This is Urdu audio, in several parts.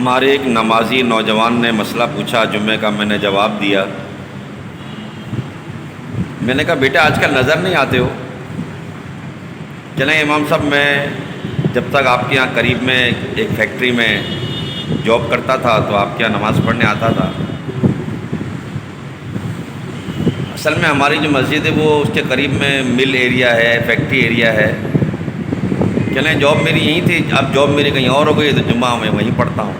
ہمارے ایک نمازی نوجوان نے مسئلہ پوچھا، جمعے کا میں نے جواب دیا۔ میں نے کہا بیٹا آج کل نظر نہیں آتے ہو؟ چلیں امام صاحب، میں جب تک آپ کے یہاں قریب میں ایک فیکٹری میں جاب کرتا تھا تو آپ کے یہاں نماز پڑھنے آتا تھا۔ اصل میں ہماری جو مسجد ہے وہ اس کے قریب میں مل ایریا ہے، فیکٹری ایریا ہے۔ چلیں جاب میری یہیں تھی، اب جاب میری کہیں اور ہو گئی تو جمعہ میں وہیں پڑھتا ہوں۔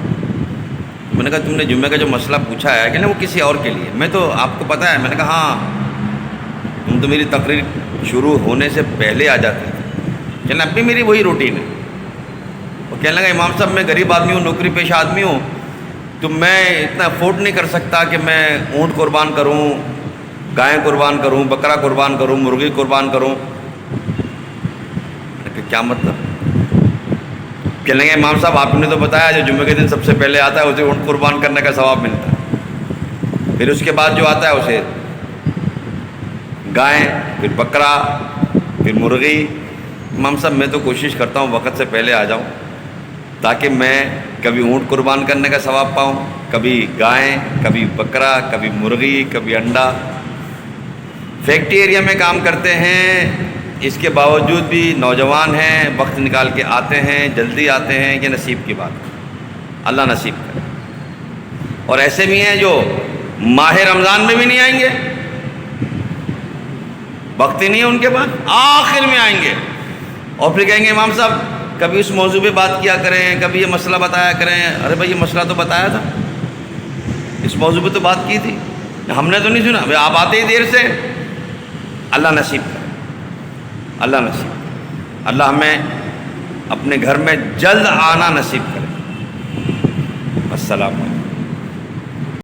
میں نے کہا تم نے جمعے کا جو مسئلہ پوچھا ہے کہ نا وہ کسی اور کے لیے، میں تو آپ کو پتہ ہے۔ میں نے کہا ہاں، تم تو میری تقریر شروع ہونے سے پہلے آ جاتے تھے۔ چلیں اب بھی میری وہی روٹین ہے۔ وہ کہنے لگا امام صاحب میں غریب آدمی ہوں، نوکری پیشہ آدمی ہوں، تو میں اتنا افورڈ نہیں کر سکتا کہ میں اونٹ قربان کروں، گائے قربان کروں، بکرا قربان کروں، مرغی قربان کروں۔ میں نے کہا کیا مطلب؟ کہنے لگے امام صاحب آپ نے تو بتایا جو جمعے کے دن سب سے پہلے آتا ہے اسے اونٹ قربان کرنے کا ثواب ملتا ہے، پھر اس کے بعد جو آتا ہے اسے گائے، پھر بکرا، پھر مرغی۔ امام صاحب میں تو کوشش کرتا ہوں وقت سے پہلے آ جاؤں تاکہ میں کبھی اونٹ قربان کرنے کا ثواب پاؤں، کبھی گائے، کبھی بکرا، کبھی مرغی، کبھی انڈا۔ فیکٹری ایریا میں کام کرتے ہیں، اس کے باوجود بھی نوجوان ہیں، وقت نکال کے آتے ہیں، جلدی آتے ہیں۔ یہ نصیب کی بات ہے، اللہ نصیب کرے۔ اور ایسے بھی ہیں جو ماہ رمضان میں بھی نہیں آئیں گے، وقت ہی نہیں ہے ان کے پاس، آخر میں آئیں گے اور پھر کہیں گے امام صاحب کبھی اس موضوع پہ بات کیا کریں، کبھی یہ مسئلہ بتایا کریں۔ ارے بھائی یہ مسئلہ تو بتایا تھا، اس موضوع پہ تو بات کی تھی، ہم نے تو نہیں سنا۔ بھائی آپ آتے ہی دیر سے۔ اللہ نصیب کرے، اللہ نصیب، اللہ ہمیں اپنے گھر میں جلد آنا نصیب کرے۔ السلام علیکم۔